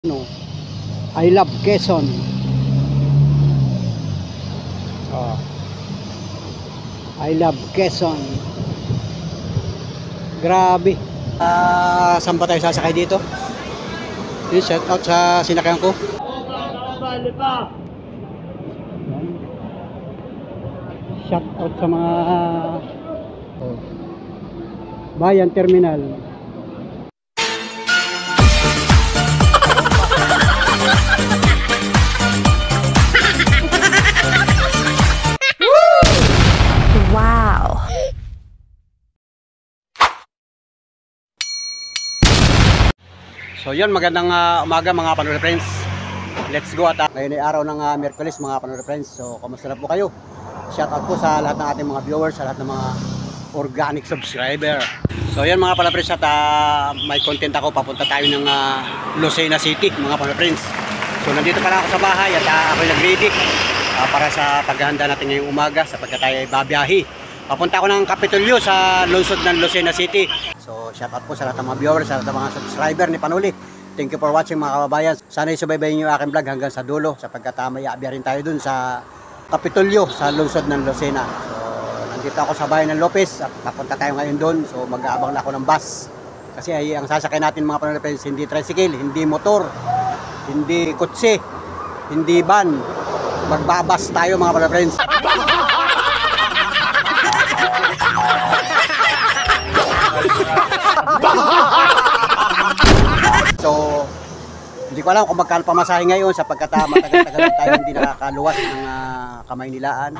No, I love Quezon. Oh. I love Quezon. Grabe. Saan ba tayo sasakay dito? Shout out sa sinakyan ko. Shout out sa mga Bayan Terminal. Wow. So yun, magandang umaga mga Panood Friends. Let's go at ngayon ay araw ng Miyerkules mga Panood Friends. So kamusta na po kayo? Shout out po sa lahat ng ating mga viewers, sa lahat ng mga organic subscriber. So yun mga Panood Friends, at may content ako, papunta tayo ng Lucena City mga Panood Friends. So nandito pala ako sa bahay at ako'y nag-ready para sa paghahanda natin ngayong umaga sapagkat tayo ay babiyahe. Papunta ako ng Kapitolyo sa lungsod ng Lucena City. So shout out po sa lahat ng mga viewers, sa lahat ng mga subscriber ni Panuli. Thank you for watching mga kababayan. Sana isubaybayin niyo yung aking vlog hanggang sa dulo sapagkat may aabiya rin tayo dun sa Kapitolyo sa lungsod ng Lucena. So nandito ako sa bayan ng Lopez at papunta tayo ngayon dun. So mag-aabang na ako ng bus. Kasi ang sasakay natin mga Panood Friends, hindi tricycle, hindi motor, hindi kotse, hindi van. Magbabas tayo mga Panood Friends. So hindi ko alam kung magkano pamasahe ngayon sapagkat matagal-tagal tayo hindi nakakaluwas ng Kamaynilaan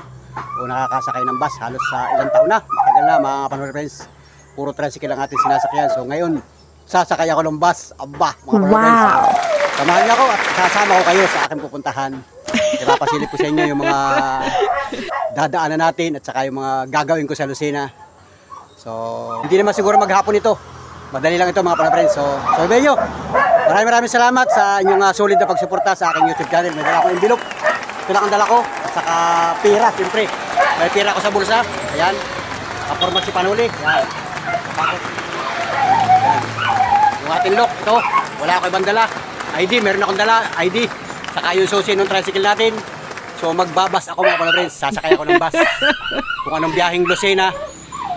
o nakakasakay ng bus halos sa ilang taon na. Matagal na mga Panood Friends, puro tricycle ang ating sinasakyan. So ngayon sasakay ako ng bus. Aba mga Panood Friends, samahan niyo ako at sasama ko kayo sa aking pupuntahan. Ipapasilip ko sa inyo yung mga dadaanan natin at saka yung mga gagawin ko sa Lucena. So hindi naman siguro maghapon ito, madali lang ito mga Panood Friends. So sabihin nyo, maraming salamat sa inyong solid na pagsuporta sa aking YouTube channel. May dala akong envelope, ito lang ang dala ko, at saka pera, siyempre may pera ko sa bulsa, ayan, kaporma si Panuli, ayan, ayan. Yung ating lock, ito, wala ako ibang dala, ID, meron akong dala, ID, saka yung susi ng tricycle natin. So magbabas ako mga Panood Friends, sasakay ako ng bus kung anong biyaheng Lucena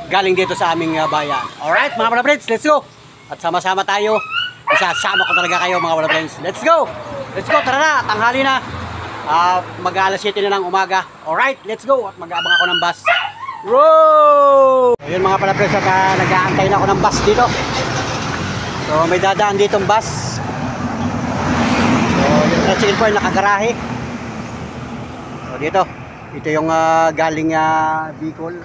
galing dito sa aming bayan. Alright mga Panood Friends, let's go! At sama-sama tayo, isasama ko talaga kayo mga Panood Friends. Let's go! Let's go, tara na, tanghali na, mag-alas 7 na ng umaga. Alright, let's go! At mag-aabang ako ng bus. Row! Ayun mga Panood Friends, at nag-aantay na ako ng bus dito. So may dadaan ditong bus. So yung tricycle po ay nakagarahe. So dito, ito yung galing Bicol.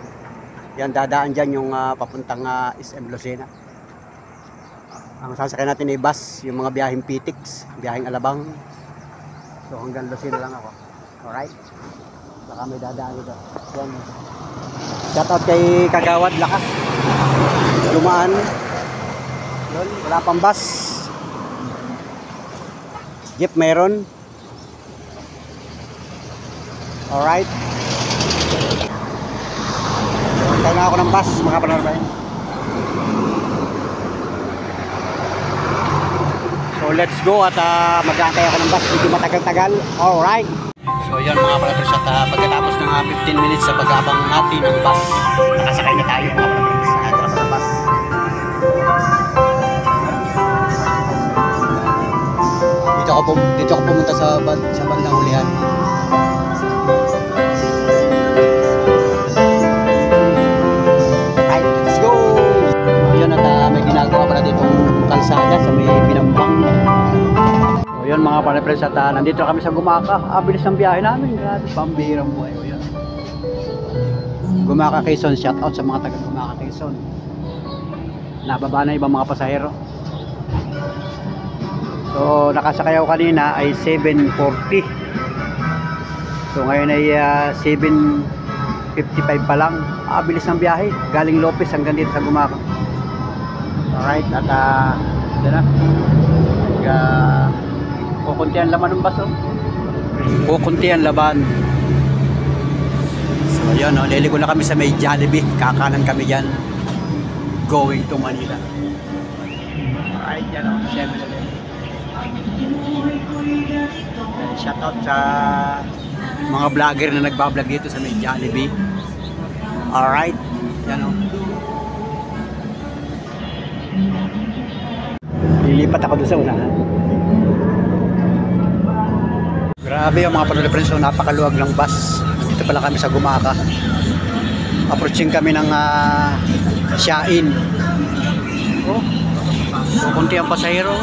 Yan, dadaan dyan yung papuntang SM Lucena. Ang sasakay natin ay bus, yung mga biyaheng Pitix, biyaheng Alabang. So hanggang Lucena lang ako. Alright? Baka may dadaan dito. Yan. Shout out kay Kagawad, lakas. Dumaan. Doon, wala pang bus. Jeep meron. Alright. Hintay na ako ng bus mga Panood Friends. So let's go at mag-aantay ako ng bus, hindi matagal-tagal. Alright. So yun mga Panood Friends, at pagkatapos ng 15 minutes sa pag-abang natin ng bus, nakasakay na tayo mga Panood Friends. Nakatras ng bus. Dito ako pumunta sa bandang hulihan. Ginagawa pala ditong kalsada sa may Binambang. O yun mga Panood Friends, at nandito kami sa Gumaka. Bilis ng biyahe namin, grabe, pambihirang buhay. O yun, Gumaka Quezon, shout out sa mga taga Gumaka Quezon. Nababa na ibang mga pasahero. So nakasakay ako kanina ay 7:40. So ngayon ay 7:55 pa lang. Bilis ng biyahe, galing Lopez hanggang dito sa Gumaka. Alright, at ito na, kukunti ang laman ng baso, kukunti ang laban. So yun, liligo na kami sa may Jollibee, kakanan kami dyan, going to Manila. Alright, yan o, 7-Eleven. Shoutout sa mga vlogger na nagbablog dito sa may Jollibee. Alright. Yan o. Lilipat ako doon sa unahan. Grabe yung mga panood friends. So, napakaluwag ng bus. Dito pala kami sa Gumaka. Approaching kami ng Siain. Oh. Kunti ang pasahero.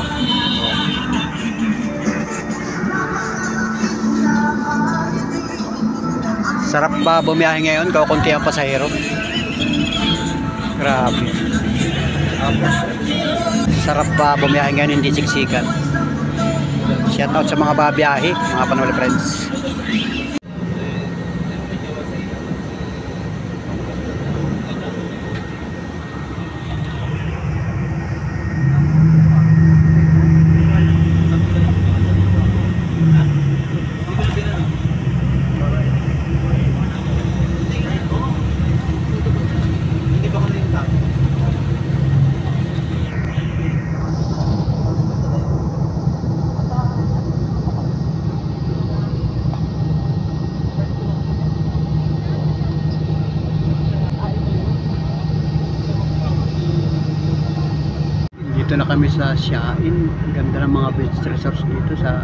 Sarap ba bumiyahe ngayon? Kunti ang pasahero. Grabe. Sarap ba bumiyahe ngayon? Hindi siksikan. Shoutout sa mga babiyahe, mga Panoli friends. Dito na kami sa Siain. Ganda ng mga beach resorts dito sa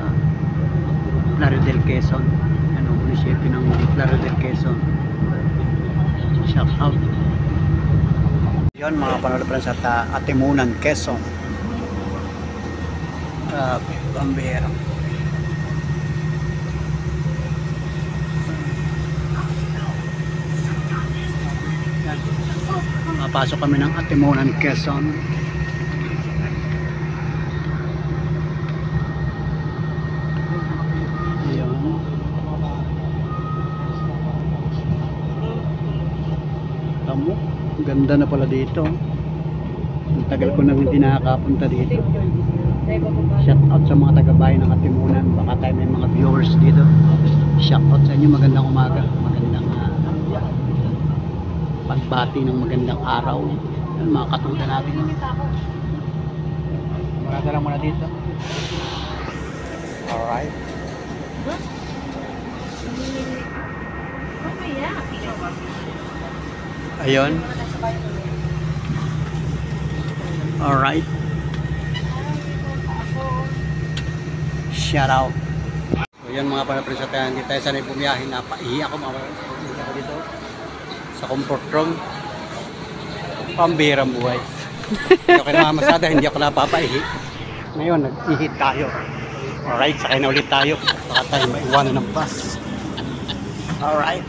Plaridel, Quezon. Munisipyo ng Plaridel, Quezon. Shout out. Yun mga Panoli friends at Atimunan, Quezon. Bambera. Mapasok kami ng Atimunan, Quezon. Tamo, ganda na pala dito. Ang tagal ko nang hindi nakakapunta dito. Shout out sa mga taga-bayan ng Atimunan. Baka tayo may mga viewers dito. Shout out sa inyo, magandang umaga, magandang pagbati ng magandang araw. Yan, mga katuda natin. Marada lang muna dito. Alright. Ayun. Alright. Shout out. So yan mga panapresatayan, hindi tayo sanay bumiyahin. Napaihi ako mga panapresatayan dito sa comfort room. Pambihirang buhay. Hindi ako namamasada, hindi ako napapaihi. Ngayon, nag-ihi tayo. Alright, sakay na ulit tayo. Baka tayo maiwanan ng bus. Alright.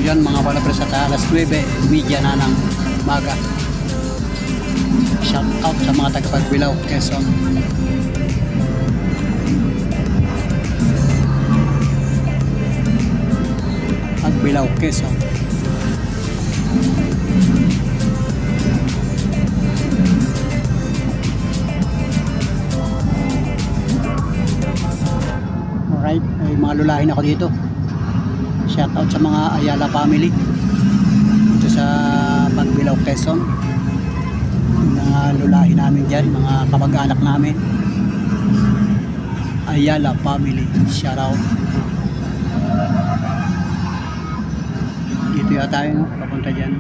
Yun mga palabras at alas 9:30 na ng maga. Shout out sa mga taga-Pagbilao, Quezon. Pagbilao, Quezon. Alright, ay mga lulahin ako dito. Shout out sa mga Ayala family dito sa Pagbilao, Quezon. Mga lulahin namin dyan, mga kamag-anak namin. Ayala family, shout out. Dito yata tayo, no? Papunta dyan.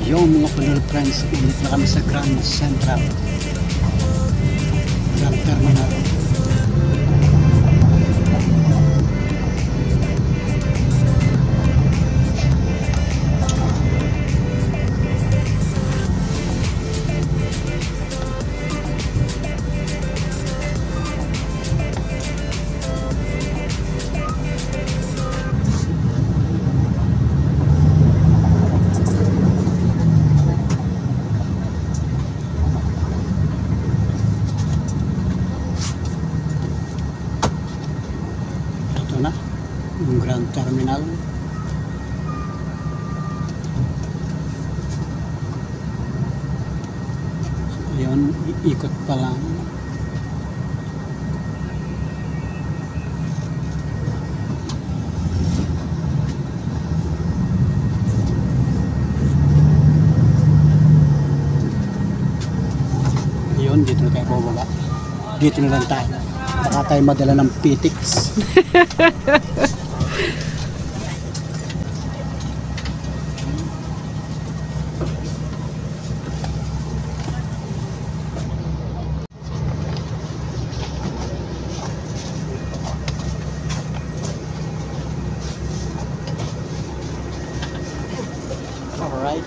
Yung mga Panoy friends, ulit na kami sa Grand Central, Grand Terminal. Na yung Grand Terminal. So, yun, ikot pa lang. Yun, dito na tayo bababa. Dito na lang tayo. Baka tayo madala ng PTX. Alright.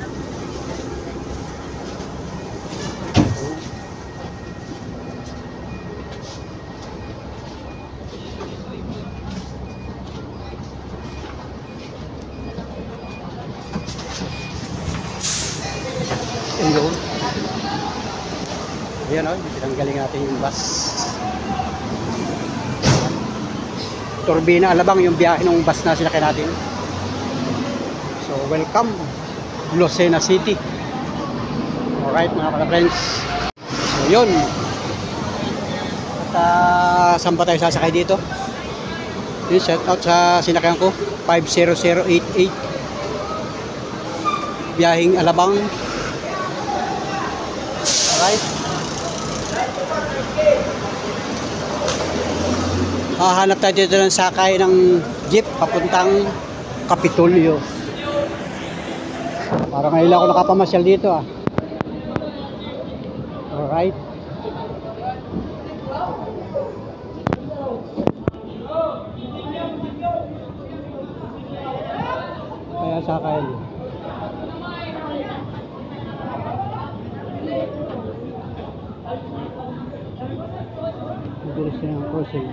Ayun. Ayan o, tinanggaling natin yung bus. Turbina Alabang yung biyahe ng bus na sinakay natin. So welcome Lucena City. Alright mga ka-friends. So yun. At saan ba tayo sasakay dito? Yun, shout out sa sinakayan ko 50088 biyaheng Alabang. Alright. Hahanap tayo dito ng sakay ng jeep papuntang Kapitolyo. Parang ngayon ako nakapamasyal dito ah. Alright. Kaya sakay. Bilis na yung crossing.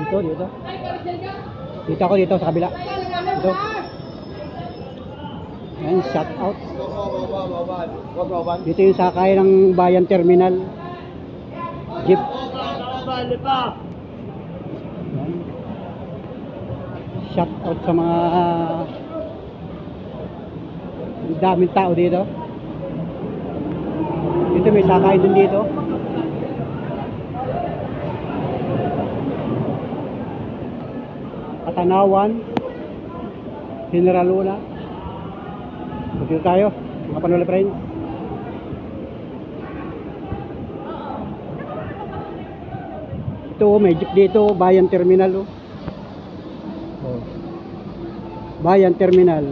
Dito. Dito ako dito sa kabila. Dito. Ayan, shout out. Dito yung sakay ng Bayan Terminal. Jeep. Ayan. Shout out sa mga daming tao dito. Dito may sakay din dito. Katanawan, General Luna. Dito tayo, mga Panoy friends. Ito, may jeep dito, Bayan Terminal. Oh. Bayan Terminal.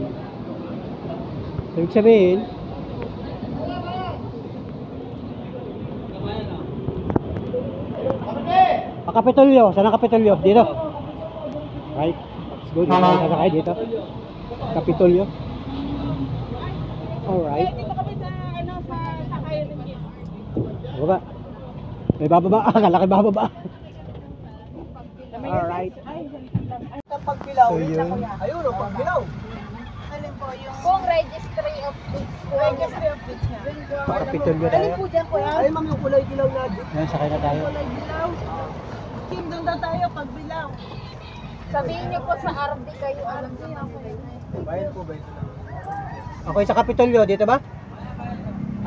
Ibig sabihin, Kapitolyo. Saan ang Kapitolyo? Dito. Right. Let's go. Dito tayo sasakay dito. Kapitolyo. Alright. Dito kami sa ano sa sakay rin dito. Baba. May bababa. Akala kay bababa. Alright. Pagbilaw. So yun. Ayun o, pagbilaw. Alin po yung... Kung registry of goods. Registry of goods na. Kapitolyo tayo. Alin po dyan po yan? Ay ma'am, yung kulay dilaw na. Yan, sakay na tayo. Kulay dilaw. Kim, doon na tayo pagbilaw. Sabihin niyo po sa RD kayo. Alam niyo yung kulay na. Bayan po ba ito? Ako sa Kapitolyo. Dito ba?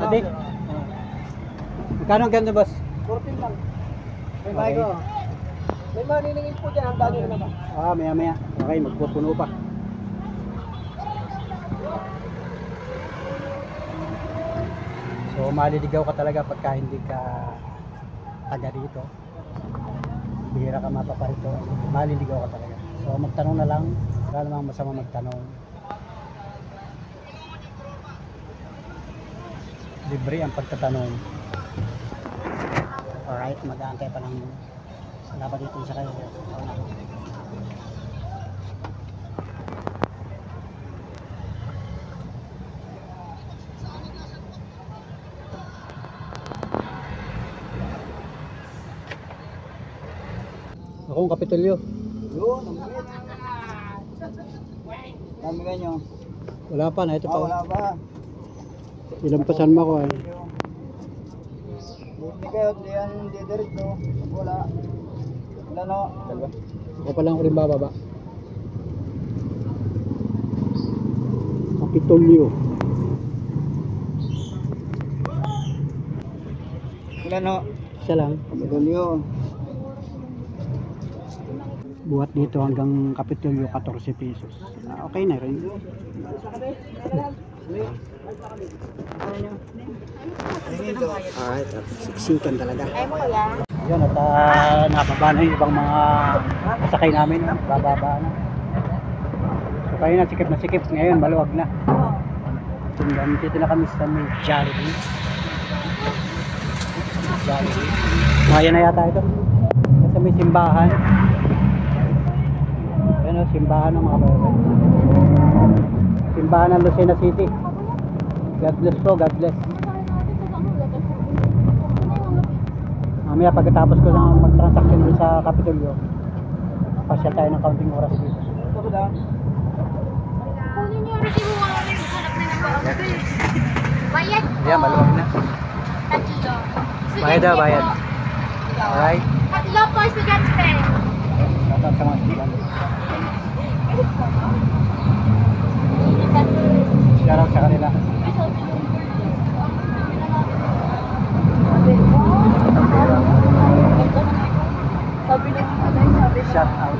Ate? Magkano ang ganda, boss? 14 lang. May Okay. bago. May maniningin po dyan. Ang dami na naman. Maya maya. Okay, magpupuno pa. So, maliligaw ka talaga pagka hindi ka taga dito. Bihira ka mapaparito. Maliligaw ka talaga. So, magtanong na lang. Wala namang masama magtanong. Libre ang pagtatanong. Alright, mag-aantay pa ng laban dito sa kayo. Ako ang Kapitolyo. Yun, ang bilis. Dami ganyan. Wala pa na, ito pa. Wala pa. Ilampasan mo ako eh. Buti kayo, diyan didiretso. Wala. Wala no. Dalawa. Ako pa lang rin bababa. Kapitolyo. Wala no. Isa lang. Kapitolyo. Buhat dito hanggang Kapitolyo 14 pesos. Okay na rin. Alright, siksikan talaga. Yun, at nakababa na yung ibang mga kasakay namin. Bababa na. So kayo na sikip. Ngayon, maluwag na. Dito na kami sa may Jollibee. Maya na yata ito. Sa may simbahan. Ayan o, simbahan ng mga bayan. Simbahan ng Lucena City. God bless po, God bless. Mamaya pagkatapos ko lang mag-transaction doon sa Kapitolyo, pasyal tayo ng counting oras dito. Kunin niyo rin yung mga hanap na ng bayad po. Ayan, maluwag na. Tatlo. Bayad na, bayad. Alright. Tatlo po, estudyante. Tatap sa mga estudyante. Shoutout sa kanila. Sabi na sabi Shout out.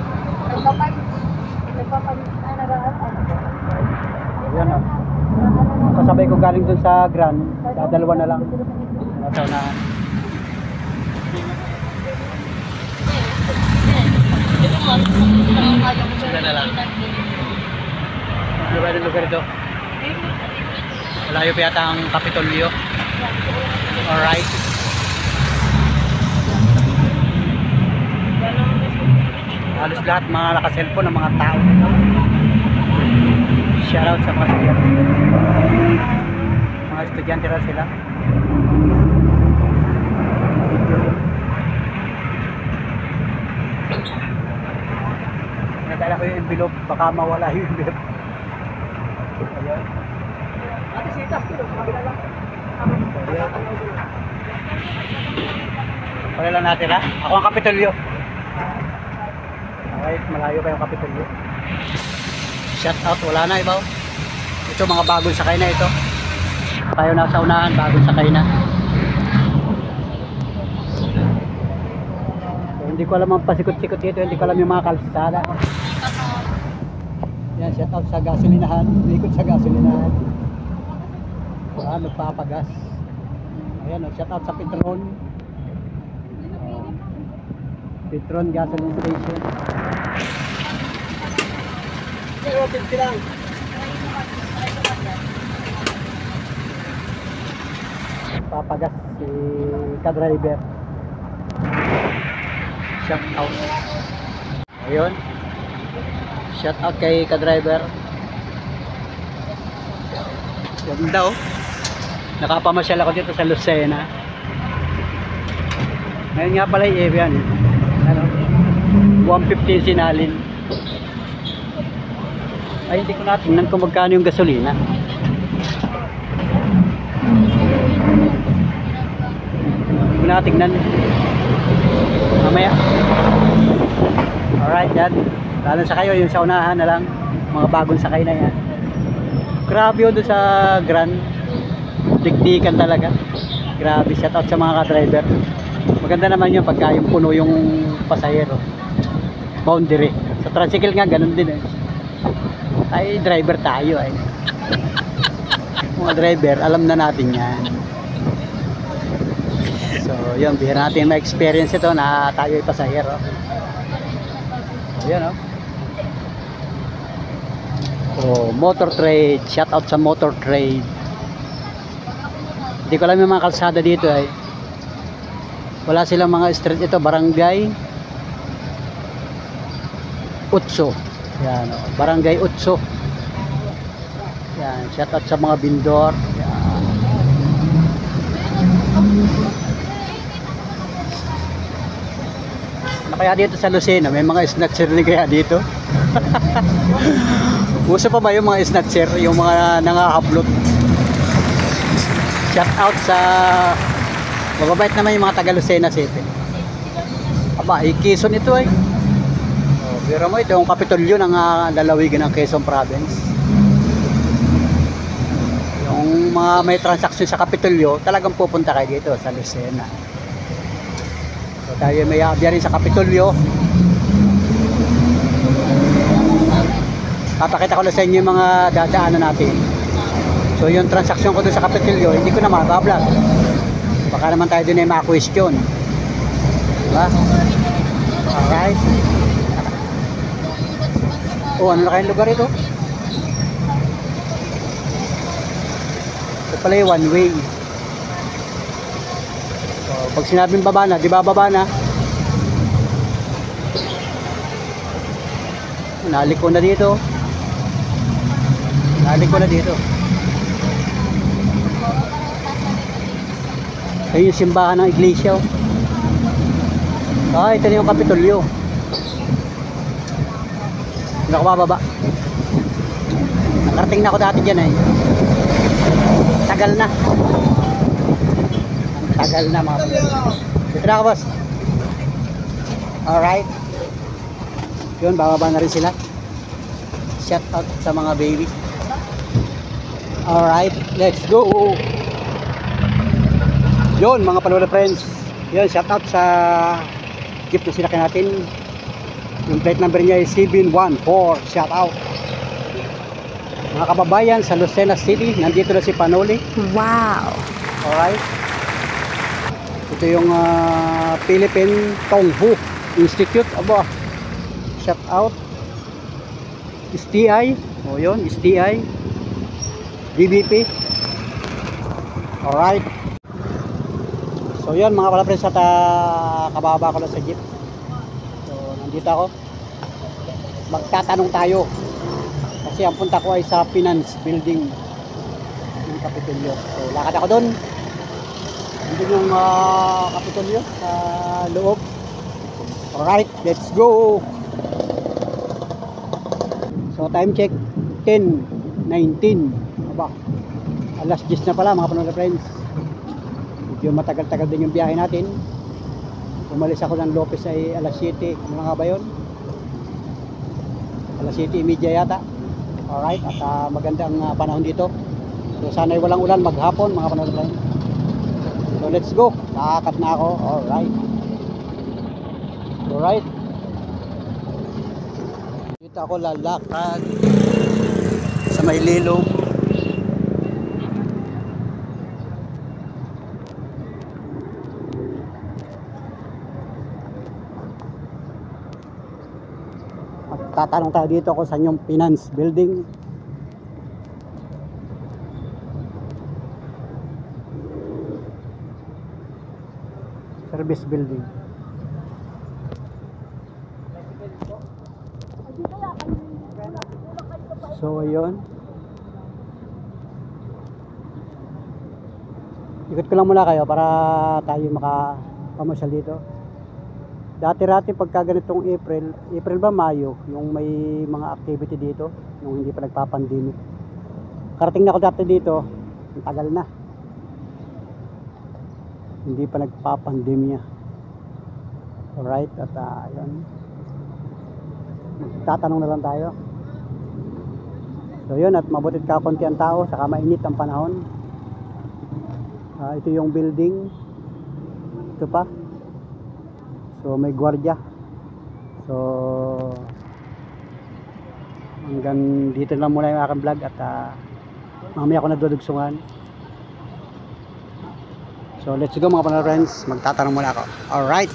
Ayan o. Kasabay ko galing dun sa Grand, dadalawa na lang. Nasa unahan. Sila na lang. Ano ba yung lugar ito? Malayo pa yata ang Kapitolyo. Alright. Halos lahat mga naka-cellphone ng mga tao. Shoutout sa mga estudyante. Mga estudyante rin sila. Nadala ko yung envelope, baka mawala yung envelope. Ayun. Ate sitas dito, kabila lang. Pala lang natin ha. Ako ang Kapitolyo. Okay, malayo pa yung Kapitolyo. Shout out, wala na iba. Ito mga bagong sakay na ito. Tayo nasa unahan, bagong sakay na. So, hindi ko alam ang pasikot-sikot dito, hindi ko alam yung mga kalsada. Yan, shout out sa gasolinahan. Ikot sa gasolinahan. Nagpapagas. Ayan, shout out sa Petron. Petron gasoline station. Pero 50 lang. Papagas si ka-driver. Shout out. Ayun. Shout out kay ka-driver. Ganda oh. Nakapamasyal ako dito sa Lucena. Ngayon nga pala yung area yan. Ano? 115 sinalin. Ay hindi ko natingnan kung magkano yung gasolina. Hindi ko natingnan. Mamaya. Alright yan. Lalo sa kayo yung sa unahan na lang. Mga bagong sakay na yan. Grabe yun doon sa Grand. Dikdikan talaga. Grabe, shout out sa mga ka-driver. Maganda naman yun pagka yung puno yung pasahero. Boundary. Sa tricycle nga ganun din eh. Ay driver tayo ay. Mga driver, alam na natin yan. So yun, bihira natin ma-experience ito na tayo ay pasahero. So yun oh. Oh, motor trade, shout out sa motor trade. Hindi ko alam yung mga kalsada dito ay. Wala silang mga street ito, barangay Utso. Yan, oh, barangay Utso. Yan, shout out sa mga bindor. Yan. Ano kaya dito sa Lucena? May mga snatcher din kaya dito? Uso pa ba yung mga snatcher, yung mga nanga-upload? Shout out sa mababait naman yung mga taga Lucena City. Aba, Quezon ito ay. Oh, biro mo ito yung Kapitolyo ng lalawigan ng Quezon Province. Yung mga may transaksyon sa Kapitolyo, talagang pupunta kayo dito sa Lucena. So tayo may abya rin sa Kapitolyo. Papakita ko na sa inyo yung mga dadaanan natin. So yung transaksyon ko doon sa Kapitolyo, hindi ko na mabablog. Baka naman tayo doon ay ma-question. Diba? Alright. Oh, ano na kayong lugar ito? Ito pala yung one way. So, pag sinabing baba na, di ba baba na? Naliko na dito. Naliko na dito. Ayun yung simbahan ng iglesia oh. Ah, ito na yung Kapitolyo. Hindi ako bababa. Nakarating na ako dati dyan eh. Tagal na. Tagal na mga kapatid. Dito na ako boss. Alright. Yun, bababa na rin sila. Shout out sa mga baby. Alright, let's go. Yun mga panola friends. Yun, shout out sa jeep na sinakyan natin. Yung plate number niya ay 714. Shout out mga kababayan sa Lucena City. Nandito na si Panoli. Wow. Alright. Ito yung Philippine Tonghu Institute. Aba, shout out STI. O yun, STI DBP. Alright. So yun mga kalapres at kababa ko lang sa jeep. So nandito ako. Magtatanong tayo. Kasi ang punta ko ay sa finance building ng Kapitolyo. So lakad ako doon. Nandun yung Kapitolyo sa loob. Alright, let's go. So time check 10:19. Aba, alas 10 na pala mga panonood friends. Medyo matagal-tagal din yung biyahe natin. Umalis ako ng Lopez ay alas 7. Ano nga ba yun? Alas 7:30 yata. Alright, at magandang panahon dito. So sana ay walang ulan maghapon mga panonood friends. So let's go. Lakad na ako. Alright. Alright. Dito ako lalakad sa Maylilog. Tatanong tayo dito kung saan yung finance building. Service building. So ayun, ikot ko lang muna kayo para tayo makapamasyal dito. Dati-rati pagka ganitong April ba Mayo, yung may mga activity dito, yung hindi pa nagpa-pandemic. Karating na ako dati dito, ang tagal na. Hindi pa nagpa-pandemya. Alright, at ayun. Tatanong na lang tayo. So yun, at mabutit ka konti ang tao, saka mainit ang panahon. Ito yung building. Ito pa. So may gwardiya. So hanggang dito lang muna yung aking vlog at mamaya ako nadudugsungan. So let's go mga friends, magtatanong muna ako. Alright.